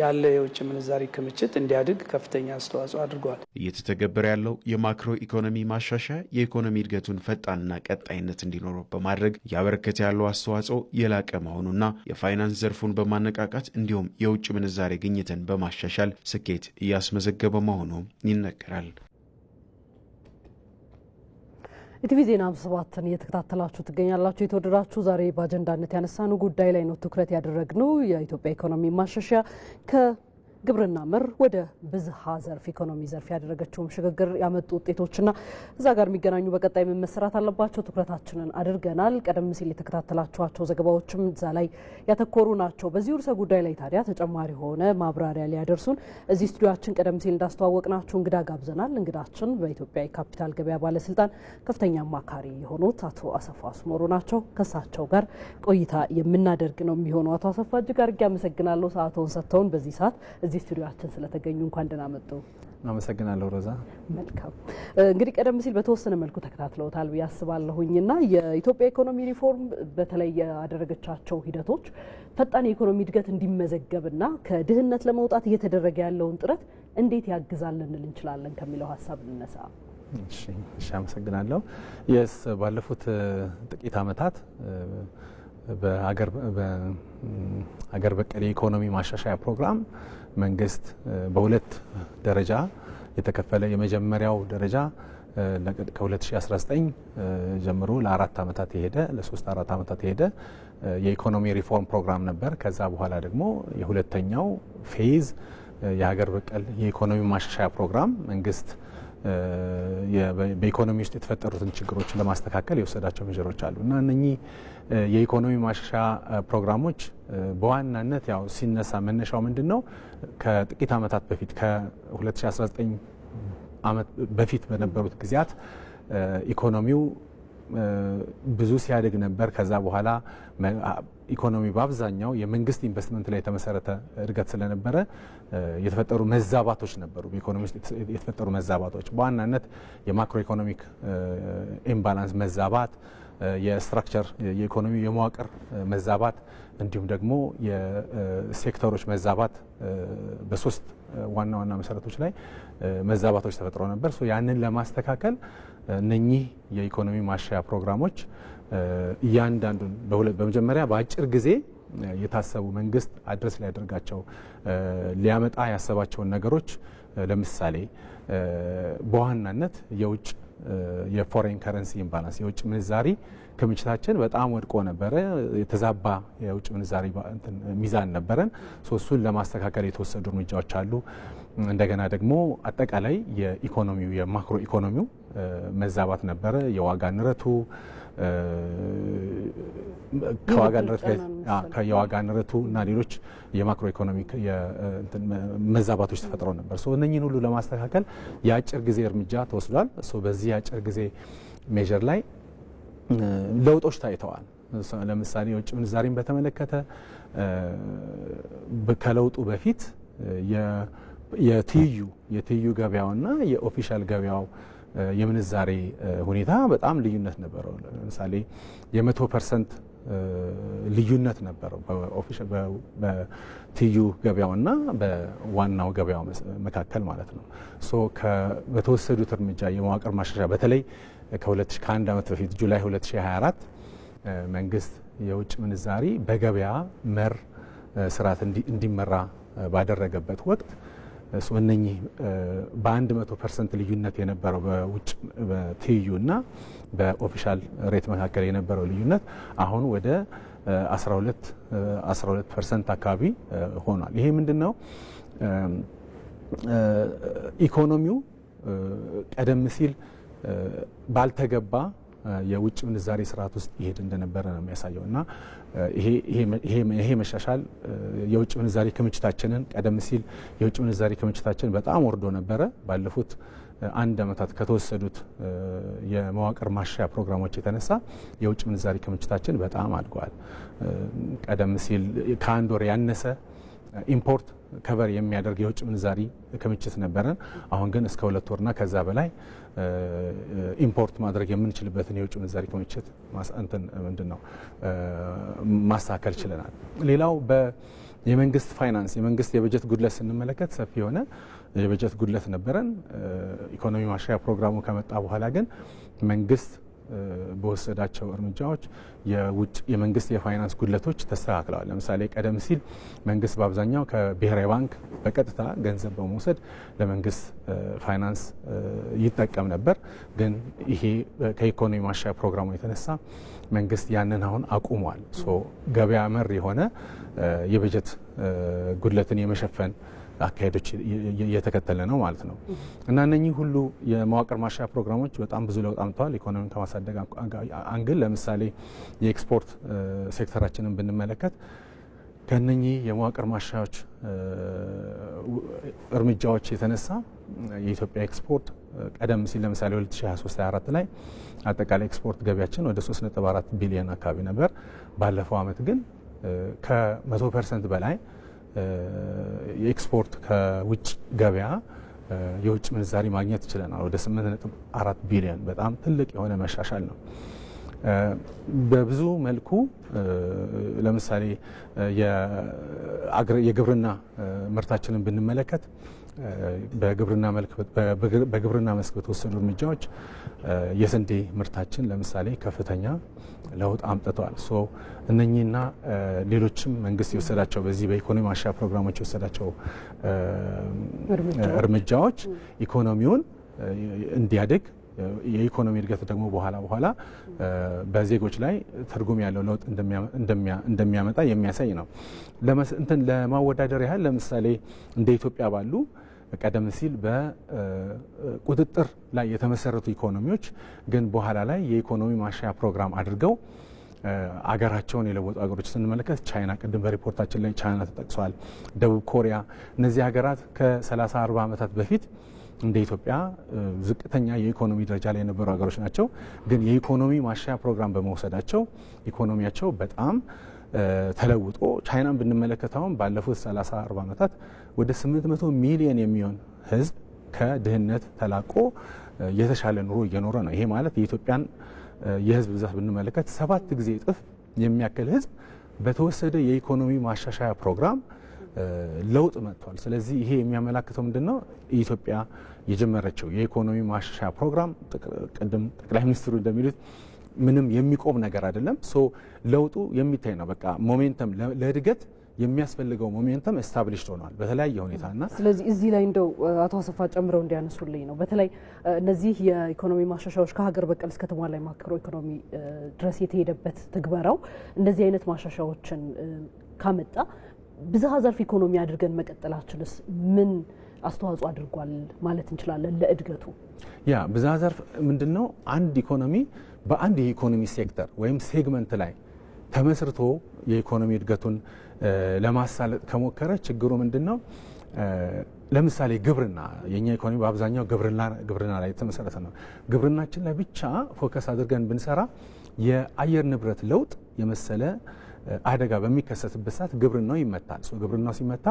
Speaker 13: ያለ የውጭ ምንዛሪ ክምችት እንዲያድግ ከፍተኛ አስተዋጽኦ አድርጓል።
Speaker 9: እየተተገበረ ያለው የማክሮ ኢኮኖሚ ማሻሻያ የኢኮኖሚ እድገቱን ፈጣንና ቀጣይነት እንዲኖረው በማድረግ ያበረከተ ያለው አስተዋጽኦ የላቀ መሆኑና የፋይናንስ ዘርፉን በማነቃቃት እንዲሁም የውጭ ምንዛሬ ግኝትን በማሻሻል ስኬት እያስመዘገበ መሆኑ ይነገራል።
Speaker 2: ኢቲቪ ዜና 57ን እየተከታተላችሁ ትገኛላችሁ። የተወደዳችሁ ዛሬ በአጀንዳነት ያነሳነው ጉዳይ ላይ ነው ትኩረት ያደረግነው። የኢትዮጵያ ኢኮኖሚ ማሻሻያ ግብርና መር ወደ ብዝሃ ዘርፍ ኢኮኖሚ ዘርፍ ያደረገችውን ሽግግር ያመጡ ውጤቶችና እዛ ጋር የሚገናኙ በቀጣይ መሰራት አለባቸው ትኩረታችንን አድርገናል። ቀደም ሲል የተከታተላችኋቸው ዘገባዎችም እዛ ላይ ያተኮሩ ናቸው። በዚህ ርዕሰ ጉዳይ ላይ ታዲያ ተጨማሪ ሆነ ማብራሪያ ሊያደርሱን እዚህ ስቱዲዮአችን ቀደም ሲል እንዳስተዋወቅናችሁ እንግዳ ጋብዘናል። እንግዳችን በኢትዮጵያ የካፒታል ገበያ ባለስልጣን ከፍተኛ አማካሪ የሆኑት አቶ አሰፋ አስመሮ ናቸው። ከሳቸው ጋር ቆይታ የምናደርግ ነው የሚሆነው። አቶ አሰፋ እጅግ አድርጌ አመሰግናለሁ ሰዓቱን ሰጥተውን በዚህ ሰዓት እዚህ ስቱዲዮአችን ስለተገኙ እንኳን ደህና መጡ።
Speaker 14: አመሰግናለሁ ሮዛ።
Speaker 2: መልካም እንግዲህ ቀደም ሲል በተወሰነ መልኩ ተከታትለውታል ብዬ አስባለሁኝና የኢትዮጵያ ኢኮኖሚ ሪፎርም በተለይ ያደረገቻቸው ሂደቶች ፈጣን የኢኮኖሚ እድገት እንዲመዘገብና ከድህነት ለመውጣት እየተደረገ ያለውን ጥረት እንዴት ያግዛል ልንል እንችላለን ከሚለው ሀሳብ እንነሳ።
Speaker 14: እሺ አመሰግናለሁ። ባለፉት ጥቂት ዓመታት በሀገር በቀል የኢኮኖሚ ማሻሻያ ፕሮግራም መንግስት በሁለት ደረጃ የተከፈለ የመጀመሪያው ደረጃ ከ2019 ጀምሮ ለ4 ዓመታት የሄደ ለ3-4 ዓመታት የሄደ የኢኮኖሚ ሪፎርም ፕሮግራም ነበር። ከዛ በኋላ ደግሞ የሁለተኛው ፌዝ የሀገር በቀል የኢኮኖሚ ማሻሻያ ፕሮግራም መንግስት በኢኮኖሚ ውስጥ የተፈጠሩትን ችግሮችን ለማስተካከል የወሰዳቸው ሜጀሮች አሉ እና እነኚህ የኢኮኖሚ ማሻሻያ ፕሮግራሞች በዋናነት ያው ሲነሳ መነሻው ምንድነው? ከጥቂት ዓመታት በፊት ከ2019 ዓመት በፊት በነበሩት ጊዜያት ኢኮኖሚው ብዙ ሲያድግ ነበር። ከዛ በኋላ ኢኮኖሚ በአብዛኛው የመንግስት ኢንቨስትመንት ላይ የተመሰረተ እድገት ስለነበረ የተፈጠሩ መዛባቶች ነበሩ። በኢኮኖሚ ውስጥ የተፈጠሩ መዛባቶች በዋናነት የማክሮ ኢኮኖሚክ ኢምባላንስ መዛባት፣ የስትራክቸር የኢኮኖሚ የመዋቅር መዛባት እንዲሁም ደግሞ የሴክተሮች መዛባት በሶስት ዋና ዋና መሰረቶች ላይ መዛባቶች ተፈጥረው ነበር። ያንን ለማስተካከል እነኚህ የኢኮኖሚ ማሻሻያ ፕሮግራሞች እያንዳንዱን በመጀመሪያ በአጭር ጊዜ የታሰቡ መንግስት አድረስ ሊያደርጋቸው ሊያመጣ ያሰባቸውን ነገሮች ለምሳሌ በዋናነት የውጭ የፎሬን ከረንሲ ኢምባላንስ የውጭ ምንዛሪ ክምችታችን በጣም ወድቆ ነበረ። የተዛባ የውጭ ምንዛሪ ሚዛን ነበረን። እሱን ለማስተካከል የተወሰዱ እርምጃዎች አሉ። እንደገና ደግሞ አጠቃላይ የኢኮኖሚው የማክሮ ኢኮኖሚው መዛባት ነበረ። የዋጋ ንረቱ የዋጋ ንረቱ እና ሌሎች የማክሮ ኢኮኖሚክ መዛባቶች ተፈጥረው ነበር። እነኚህን ሁሉ ለማስተካከል የአጭር ጊዜ እርምጃ ተወስዷል። በዚህ የአጭር ጊዜ ሜዥር ላይ ለውጦች ታይተዋል። ለምሳሌ የውጭ ምንዛሪን በተመለከተ ከለውጡ በፊት የትይዩ ገበያውና የኦፊሻል ገበያው የምንዛሬ ሁኔታ በጣም ልዩነት ነበረው። ለምሳሌ የ100% ልዩነት ነበረው በትይዩ ገበያውና በዋናው ገበያው መካከል ማለት ነው። በተወሰዱት እርምጃ የመዋቅር ማሻሻያ በተለይ ከአንድ ዓመት በፊት ጁላይ 2024 መንግስት የውጭ ምንዛሪ በገበያ መር ስርዓት እንዲመራ ባደረገበት ወቅት እነኚህ በ100% ልዩነት የነበረው በውጭ በትይዩና በኦፊሻል ሬት መካከል የነበረው ልዩነት አሁን ወደ 12% አካባቢ ሆኗል። ይሄ ምንድነው? ኢኮኖሚው ቀደም ሲል ባልተገባ የውጭ ምንዛሬ ስርዓት ውስጥ ይሄድ እንደነበረ ነው የሚያሳየው እና ይሄ መሻሻል የውጭ ምንዛሬ ክምችታችንን ቀደም ሲል የውጭ ምንዛሬ ክምችታችን በጣም ወርዶ ነበረ። ባለፉት አንድ ዓመታት ከተወሰዱት የመዋቅር ማሻሻያ ፕሮግራሞች የተነሳ የውጭ ምንዛሬ ክምችታችን በጣም አድጓል። ቀደም ሲል ከአንድ ወር ያነሰ ኢምፖርት ከቨር የሚያደርግ የውጭ ምንዛሪ ክምችት ነበረን። አሁን ግን እስከ 2 ወርና ከዛ በላይ ኢምፖርት ማድረግ የምንችልበትን የውጭ ምንዛሪ ክምችት ማስተካከል ችለናል። ሌላው የመንግስት ፋይናንስ የመንግስት የበጀት ጉድለት ስንመለከት ሰፊ የሆነ የበጀት ጉድለት ነበረን። ኢኮኖሚ ማሻሻያ ፕሮግራሙ ከመጣ በኋላ ግን መንግስት በወሰዳቸው እርምጃዎች የመንግስት የፋይናንስ ጉድለቶች ተስተካክለዋል። ለምሳሌ ቀደም ሲል መንግስት በአብዛኛው ከብሔራዊ ባንክ በቀጥታ ገንዘብ በመውሰድ ለመንግስት ፋይናንስ ይጠቀም ነበር። ግን ይሄ ከኢኮኖሚ ማሻሻያ ፕሮግራሙ የተነሳ መንግስት ያንን አሁን አቁሟል። ገበያ መር የሆነ የበጀት ጉድለትን የመሸፈን አካሄዶች እየተከተለ ነው ማለት ነው እና እነኚህ ሁሉ የመዋቅር ማሻሻያ ፕሮግራሞች በጣም ብዙ ለውጥ አምጥተዋል። ኢኮኖሚን ከማሳደግ አንግል ለምሳሌ የኤክስፖርት ሴክተራችንን ብንመለከት ከነኚህ የመዋቅር ማሻሻያዎች እርምጃዎች የተነሳ የኢትዮጵያ ኤክስፖርት ቀደም ሲል ለምሳሌ 2023/24 ላይ አጠቃላይ ኤክስፖርት ገቢያችን ወደ 3.4 ቢሊዮን አካባቢ ነበር። ባለፈው ዓመት ግን ከ100% በላይ የኤክስፖርት ከውጭ ገበያ የውጭ ምንዛሪ ማግኘት ይችላል። ወደ 8.4 ቢሊዮን በጣም ትልቅ የሆነ መሻሻል ነው። በብዙ መልኩ ለምሳሌ የግብርና ምርታችንን ብንመለከት በግብርና መስክ በተወሰዱ እርምጃዎች የስንዴ ምርታችን ለምሳሌ ከፍተኛ ለውጥ አምጥተዋል። እነኚህና ሌሎችም መንግስት የወሰዳቸው በዚህ በኢኮኖሚ ማሻሻያ ፕሮግራሞች የወሰዳቸው እርምጃዎች ኢኮኖሚውን እንዲያድግ የኢኮኖሚ እድገት ደግሞ በኋላ በዜጎች ላይ ትርጉም ያለው ለውጥ እንደሚያመጣ የሚያሳይ ነው። ለማወዳደር ያህል ለምሳሌ እንደ ኢትዮጵያ ባሉ ቀደም ሲል በቁጥጥር ላይ የተመሰረቱ ኢኮኖሚዎች ግን በኋላ ላይ የኢኮኖሚ ማሻሻያ ፕሮግራም አድርገው አገራቸውን የለወጡ ሀገሮች ስንመለከት ቻይና፣ ቅድም በሪፖርታችን ላይ ቻይና ተጠቅሷል፣ ደቡብ ኮሪያ። እነዚህ ሀገራት ከ30-40 ዓመታት በፊት እንደ ኢትዮጵያ ዝቅተኛ የኢኮኖሚ ደረጃ ላይ የነበሩ ሀገሮች ናቸው። ግን የኢኮኖሚ ማሻሻያ ፕሮግራም በመውሰዳቸው ኢኮኖሚያቸው በጣም ተለውጦ ቻይናን ብንመለከተውም ባለፉት 30-40 ዓመታት ወደ 800 ሚሊዮን የሚሆን ህዝብ ከድህነት ተላቆ የተሻለ ኑሮ እየኖረ ነው። ይሄ ማለት የኢትዮጵያን የህዝብ ብዛት ብንመለከት 7 ጊዜ እጥፍ የሚያክል ህዝብ በተወሰደ የኢኮኖሚ ማሻሻያ ፕሮግራም ለውጥ መጥቷል። ስለዚህ ይሄ የሚያመላክተው ምንድነው? ኢትዮጵያ የጀመረችው የኢኮኖሚ ማሻሻያ ፕሮግራም ቅድም ጠቅላይ ሚኒስትሩ እንደሚሉት ምንም የሚቆም ነገር አይደለም። ለውጡ የሚታይ ነው። በቃ ሞሜንተም ለእድገት የሚያስፈልገው ሞሜንተም ኤስታብሊሽድ ሆኗል በተለያየ ሁኔታና
Speaker 2: ስለዚህ እዚህ ላይ እንደው አቶ አሰፋ ጨምረው እንዲያነሱልኝ ነው በተለይ እነዚህ የኢኮኖሚ ማሻሻያዎች ከሀገር በቀል እስከ ተሟላ ማክሮ ኢኮኖሚ ድረስ የተሄደበት ትግበራው እንደዚህ አይነት ማሻሻያዎችን ካመጣ ብዝሃ ዘርፍ ኢኮኖሚ አድርገን መቀጠላችንስ ምን አስተዋጽኦ አድርጓል ማለት እንችላለን ለእድገቱ?
Speaker 14: ያ ብዝሃ ዘርፍ ምንድነው? አንድ ኢኮኖሚ በአንድ የኢኮኖሚ ሴክተር ወይም ሴግመንት ላይ ተመስርቶ የኢኮኖሚ እድገቱን ለማሳለጥ ከሞከረ ችግሩ ምንድነው? ለምሳሌ ግብርና የኛ ኢኮኖሚ በአብዛኛው ግብርና ላይ የተመሰረተ ነው። ግብርናችን ላይ ብቻ ፎከስ አድርገን ብንሰራ የአየር ንብረት ለውጥ የመሰለ አደጋ በሚከሰትበት ሰዓት ግብርናው ይመታል። ግብርናው ሲመታ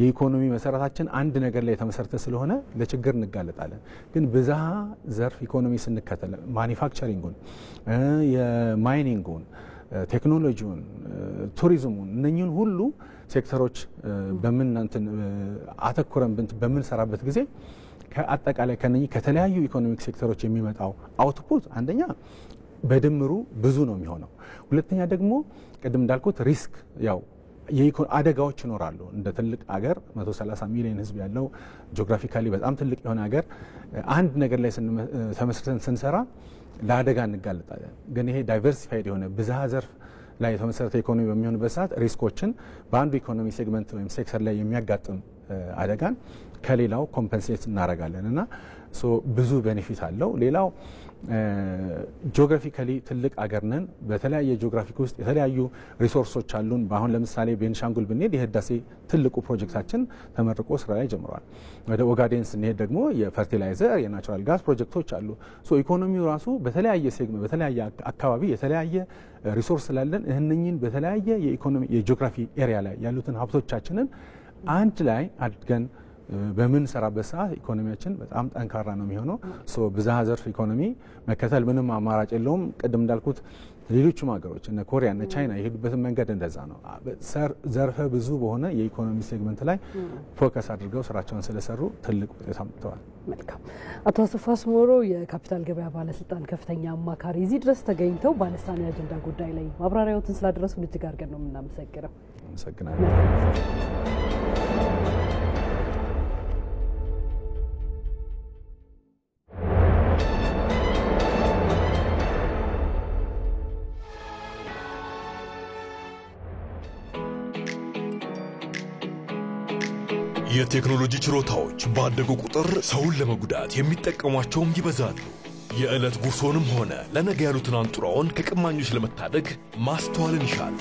Speaker 14: የኢኮኖሚ መሰረታችን አንድ ነገር ላይ የተመሰረተ ስለሆነ ለችግር እንጋለጣለን። ግን ብዝሃ ዘርፍ ኢኮኖሚ ስንከተል ማኒፋክቸሪንጉን፣ የማይኒንጉን፣ ቴክኖሎጂውን፣ ቱሪዝሙን እነኚህን ሁሉ ሴክተሮች አተኩረን በምንሰራበት ጊዜ ከአጠቃላይ ከነኚህ ከተለያዩ ኢኮኖሚክ ሴክተሮች የሚመጣው አውትፑት አንደኛ በድምሩ ብዙ ነው የሚሆነው። ሁለተኛ ደግሞ ቅድም እንዳልኩት ሪስክ ያው አደጋዎች ይኖራሉ። እንደ ትልቅ አገር 130 ሚሊዮን ህዝብ ያለው ጂኦግራፊካሊ በጣም ትልቅ የሆነ አገር አንድ ነገር ላይ ተመስርተን ስንሰራ ለአደጋ እንጋለጣለን። ግን ይሄ ዳይቨርሲፋይድ የሆነ ብዝሃ ዘርፍ ላይ የተመሰረተ ኢኮኖሚ በሚሆንበት ሰዓት ሪስኮችን በአንዱ ኢኮኖሚ ሴግመንት ወይም ሴክተር ላይ የሚያጋጥም አደጋን ከሌላው ኮምፐንሴት እናደርጋለን እና ብዙ ቤኔፊት አለው። ሌላው ጂኦግራፊካሊ ትልቅ አገር ነን። በተለያየ ጂኦግራፊክ ውስጥ የተለያዩ ሪሶርሶች አሉን። በአሁን ለምሳሌ ቤንሻንጉል ብንሄድ የህዳሴ ትልቁ ፕሮጀክታችን ተመርቆ ስራ ላይ ጀምሯል። ወደ ኦጋዴን ስንሄድ ደግሞ የፈርቲላይዘር የናቹራል ጋዝ ፕሮጀክቶች አሉ። ኢኮኖሚው ራሱ በተለያየ ሴግመንት በተለያየ አካባቢ የተለያየ ሪሶርስ ስላለን እነኚህን በተለያየ የኢኮኖሚ የጂኦግራፊ ኤሪያ ላይ ያሉትን ሀብቶቻችንን አንድ ላይ አድርገን በምንሰራበት ሰዓት ኢኮኖሚያችን በጣም ጠንካራ ነው የሚሆነው። ብዝሃ ዘርፍ ኢኮኖሚ መከተል ምንም አማራጭ የለውም። ቅድም እንዳልኩት ሌሎችም ሀገሮች እነ ኮሪያ እነ ቻይና የሄዱበትን መንገድ እንደዛ ነው። ዘርፈ ብዙ በሆነ የኢኮኖሚ ሴግመንት ላይ ፎከስ አድርገው ስራቸውን ስለሰሩ ትልቅ ውጤት አምጥተዋል።
Speaker 2: መልካም። አቶ አሰፋ አስሞሮ የካፒታል ገበያ ባለስልጣን ከፍተኛ አማካሪ እዚህ ድረስ ተገኝተው ባነሳን የአጀንዳ ጉዳይ ላይ ማብራሪያዎትን ስላደረሱ እጅግ አድርገን ነው የምናመሰግነው።
Speaker 14: አመሰግናለሁ።
Speaker 15: የቴክኖሎጂ ችሎታዎች ባደጉ ቁጥር ሰውን ለመጉዳት የሚጠቀሟቸውም ይበዛሉ። የዕለት ጉርሶንም ሆነ ለነገ ያሉትን አንጡራውን ከቀማኞች ለመታደግ ማስተዋልን ይሻል።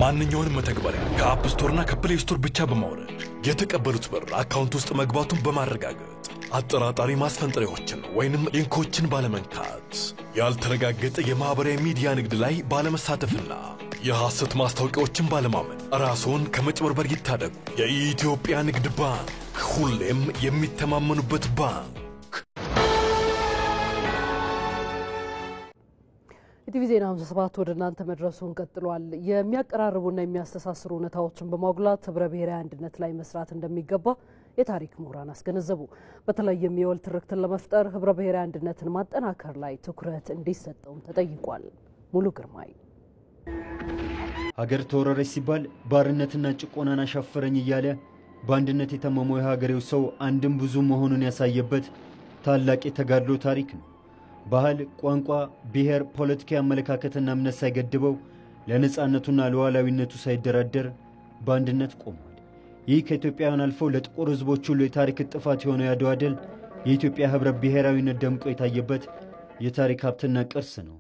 Speaker 15: ማንኛውንም መተግበሪያ ከአፕ ስቶርና ከፕሌይ ስቶር ብቻ በማውረድ የተቀበሉት ብር አካውንት ውስጥ መግባቱን በማረጋገጥ አጠራጣሪ ማስፈንጠሪያዎችን ወይንም ሊንኮችን ባለመንካት ያልተረጋገጠ የማህበራዊ ሚዲያ ንግድ ላይ ባለመሳተፍና የሐሰት ማስታወቂያዎችን ባለማመን ራስዎን ከመጭበርበር ይታደጉ። የኢትዮጵያ ንግድ ባንክ ሁሌም የሚተማመኑበት ባንክ።
Speaker 2: ኢቲቪ ዜና 57 ወደ እናንተ መድረሱን ቀጥሏል። የሚያቀራርቡና የሚያስተሳስሩ እውነታዎችን በማጉላት ህብረ ብሔራዊ አንድነት ላይ መስራት እንደሚገባ የታሪክ ምሁራን አስገነዘቡ። በተለይም የወል ትርክትን ለመፍጠር ህብረ ብሔራዊ አንድነትን ማጠናከር ላይ ትኩረት እንዲሰጠውም ተጠይቋል። ሙሉ ግርማይ
Speaker 16: ሀገር ተወረረች ሲባል ባርነትና ጭቆናን አሻፈረኝ እያለ በአንድነት የተማመው የሀገሬው ሰው አንድም ብዙ መሆኑን ያሳየበት ታላቅ የተጋድሎ ታሪክ ነው። ባህል፣ ቋንቋ፣ ብሔር፣ ፖለቲካዊ አመለካከትና እምነት ሳይገድበው ለነጻነቱና ለሉዓላዊነቱ ሳይደራደር በአንድነት ቆሟል። ይህ ከኢትዮጵያውያን አልፈው ለጥቁር ህዝቦች ሁሉ የታሪክ ጥፋት የሆነው የአድዋ ድል የኢትዮጵያ ህብረ ብሔራዊነት ደምቆ የታየበት የታሪክ ሀብትና ቅርስ ነው።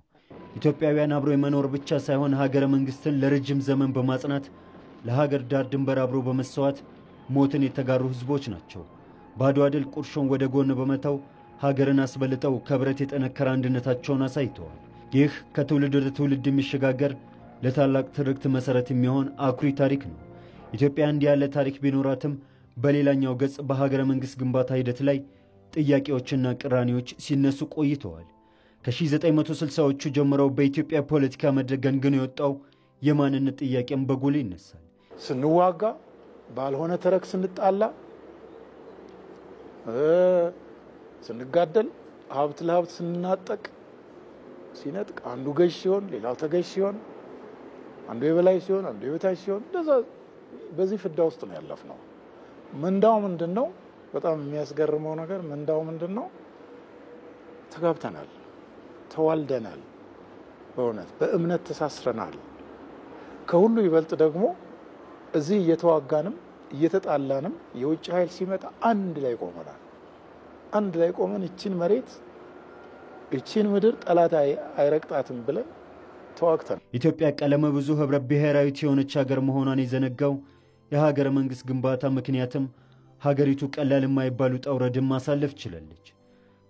Speaker 16: ኢትዮጵያውያን አብሮ የመኖር ብቻ ሳይሆን ሀገረ መንግስትን ለረጅም ዘመን በማጽናት ለሀገር ዳር ድንበር አብሮ በመሰዋት ሞትን የተጋሩ ህዝቦች ናቸው። በአድዋ ድል ቁርሾን ወደ ጎን በመተው ሀገርን አስበልጠው ከብረት የጠነከረ አንድነታቸውን አሳይተዋል። ይህ ከትውልድ ወደ ትውልድ የሚሸጋገር ለታላቅ ትርክት መሰረት የሚሆን አኩሪ ታሪክ ነው። ኢትዮጵያ እንዲህ ያለ ታሪክ ቢኖራትም በሌላኛው ገጽ በሀገረ መንግስት ግንባታ ሂደት ላይ ጥያቄዎችና ቅራኔዎች ሲነሱ ቆይተዋል። ከ1960ዎቹ ጀምረው በኢትዮጵያ ፖለቲካ መድረክ ገንግኖ የወጣው የማንነት ጥያቄም በጎል ይነሳል።
Speaker 17: ስንዋጋ ባልሆነ ተረክ ስንጣላ ስንጋደል ሀብት ለሀብት ስንናጠቅ ሲነጥቅ አንዱ ገዥ ሲሆን ሌላው ተገዥ ሲሆን አንዱ የበላይ ሲሆን አንዱ የበታች ሲሆን እንደዛ በዚህ ፍዳ ውስጥ ነው ያለፍነው። ምንዳው ምንድነው? በጣም የሚያስገርመው ነገር ምንዳው ምንድነው? ተጋብተናል፣ ተዋልደናል፣ በእውነት በእምነት ተሳስረናል። ከሁሉ ይበልጥ ደግሞ እዚህ እየተዋጋንም እየተጣላንም የውጭ ኃይል ሲመጣ አንድ ላይ ቆመናል። አንድ ላይ ቆመን እቺን መሬት እቺን ምድር ጠላት አይረግጣትም ብለን ተዋግተን
Speaker 16: ኢትዮጵያ ቀለመ ብዙ ህብረ ብሔራዊት የሆነች ሀገር መሆኗን የዘነጋው የሀገረ መንግስት ግንባታ ምክንያትም ሀገሪቱ ቀላል የማይባሉ ውጣ ውረድን ማሳለፍ ችላለች።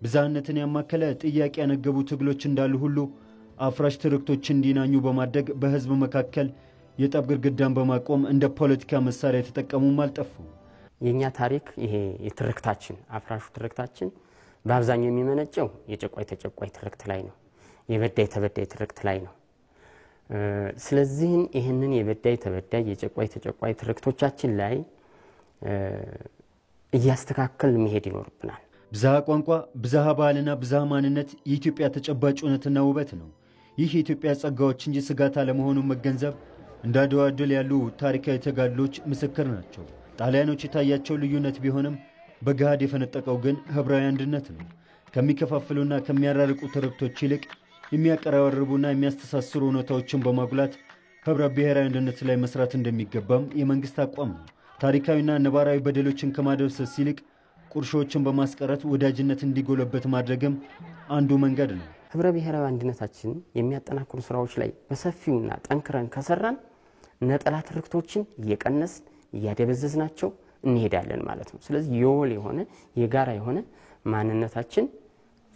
Speaker 16: ብዝሃነትን ያማከለ ጥያቄ ያነገቡ ትግሎች እንዳሉ ሁሉ አፍራሽ ትርክቶች እንዲናኙ በማድረግ በህዝብ መካከል የጠብ ግድግዳን በማቆም እንደ ፖለቲካ መሳሪያ የተጠቀሙም አልጠፉ።
Speaker 18: የኛ ታሪክ ይሄ የትርክታችን አፍራሹ ትርክታችን በአብዛኛው የሚመነጨው የጨቋይ ተጨቋይ ትርክት ላይ ነው። የበዳይ ተበዳይ ትርክት ላይ ነው። ስለዚህ ይሄንን የበዳይ ተበዳይ የጨቋይ ተጨቋይ ትርክቶቻችን ላይ እያስተካከል መሄድ ይኖርብናል።
Speaker 16: ብዝሃ ቋንቋ፣ ብዝሃ ባህልና ብዝሃ ማንነት የኢትዮጵያ ተጨባጭ እውነትና ውበት ነው። ይህ የኢትዮጵያ ጸጋዎች እንጂ ስጋት አለመሆኑን መገንዘብ እንደ አድዋ ድል ያሉ ታሪካዊ ተጋድሎች ምስክር ናቸው። ጣሊያኖች የታያቸው ልዩነት ቢሆንም በገሃድ የፈነጠቀው ግን ህብራዊ አንድነት ነው። ከሚከፋፍሉና ከሚያራርቁ ትርክቶች ይልቅ የሚያቀራርቡና የሚያስተሳስሩ እውነታዎችን በማጉላት ህብረ ብሔራዊ አንድነት ላይ መስራት እንደሚገባም የመንግስት አቋም ነው። ታሪካዊና ነባራዊ በደሎችን ከማደብሰስ ይልቅ ቁርሾችን በማስቀረት ወዳጅነት እንዲጎለበት ማድረግም አንዱ መንገድ ነው።
Speaker 18: ህብረ ብሔራዊ አንድነታችን የሚያጠናክሩ ስራዎች ላይ በሰፊውና ጠንክረን ከሰራን ነጠላ ትርክቶችን እየቀነስን እያደበዘዝናቸው እንሄዳለን ማለት ነው። ስለዚህ የወል የሆነ የጋራ የሆነ ማንነታችን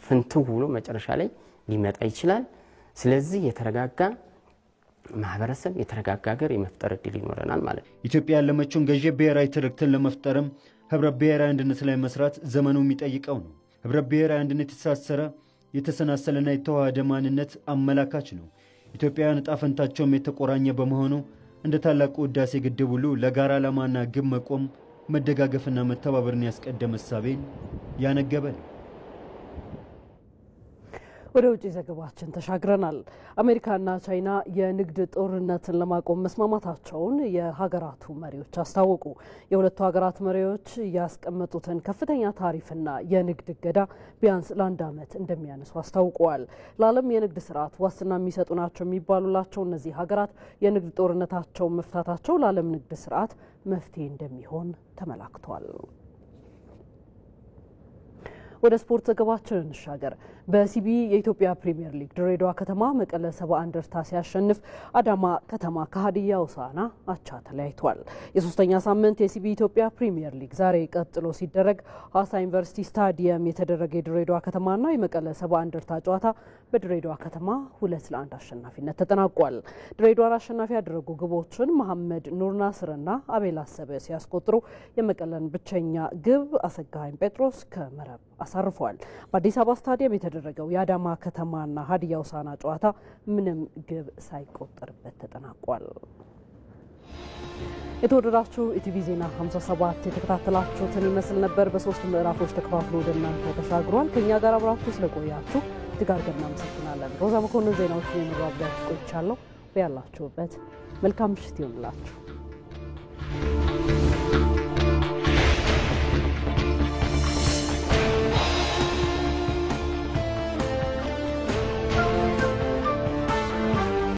Speaker 18: ፍንትው ብሎ መጨረሻ ላይ ሊመጣ ይችላል። ስለዚህ የተረጋጋ ማህበረሰብ የተረጋጋ ሀገር የመፍጠር እድል ይኖረናል ማለት ነው።
Speaker 16: ኢትዮጵያ ያለመችውን ገዢ ብሔራዊ ትርክትን ለመፍጠርም ህብረ ብሔራዊ አንድነት ላይ መስራት ዘመኑ የሚጠይቀው ነው። ህብረ ብሔራዊ አንድነት የተሳሰረ የተሰናሰለና የተዋሃደ ማንነት አመላካች ነው። ኢትዮጵያውያን ዕጣ ፈንታቸውም የተቆራኘ በመሆኑ እንደ ታላቁ ህዳሴ ግድብ ሁሉ ለጋራ ዓላማና ግብ መቆም መደጋገፍና መተባበርን ያስቀደመ እሳቤን ያነገበ ነው።
Speaker 2: ወደ ውጭ ዘገባችን ተሻግረናል። አሜሪካና ቻይና የንግድ ጦርነትን ለማቆም መስማማታቸውን የሀገራቱ መሪዎች አስታወቁ። የሁለቱ ሀገራት መሪዎች ያስቀመጡትን ከፍተኛ ታሪፍና የንግድ እገዳ ቢያንስ ለ1 ዓመት እንደሚያነሱ አስታውቀዋል። ለዓለም የንግድ ስርዓት ዋስትና የሚሰጡ ናቸው የሚባሉላቸው እነዚህ ሀገራት የንግድ ጦርነታቸውን መፍታታቸው ለዓለም ንግድ ስርዓት መፍትሄ እንደሚሆን ተመላክቷል። ወደ ስፖርት ዘገባችን እንሻገር። በሲቢ የኢትዮጵያ ፕሪሚየር ሊግ ድሬዳዋ ከተማ መቀለ 70 እንደርታ ሲያሸንፍ አዳማ ከተማ ከሀዲያ ሆሳዕና አቻ ተለያይቷል። የሶስተኛ ሳምንት የሲቢ ኢትዮጵያ ፕሪሚየር ሊግ ዛሬ ቀጥሎ ሲደረግ ሐዋሳ ዩኒቨርሲቲ ስታዲየም የተደረገ የድሬዳዋ ከተማና የመቀለ 70 እንደርታ ጨዋታ በድሬዳዋ ከተማ 2-1 አሸናፊነት ተጠናቋል። ድሬዳዋን አሸናፊ ያደረጉ ግቦችን መሐመድ ኑር ናስርና አቤል አሰበ ሲያስቆጥሩ የመቀለን ብቸኛ ግብ አሰጋኝ ጴጥሮስ ከመረብ አሳርፏል። በአዲስ አበባ ስታዲየም የተደረገው የአዳማ ከተማና ሀዲያ ሆሳዕና ጨዋታ ምንም ግብ ሳይቆጠርበት ተጠናቋል። የተወደዳችሁ ኢቲቪ ዜና 57 የተከታተላችሁትን ይመስል ነበር። በ3 ምዕራፎች ተከፋፍሎ ወደ እናንተ ተሻግሯል። ከኛ ጋር አብራችሁ ስለቆያችሁ እጅግ አድርገን እናመሰግናለን። ሮዛ መኮንን ዜናዎችን የመራው አብሬያችሁ ቆይቻለሁ። ያላችሁበት መልካም ምሽት ይሁንላችሁ።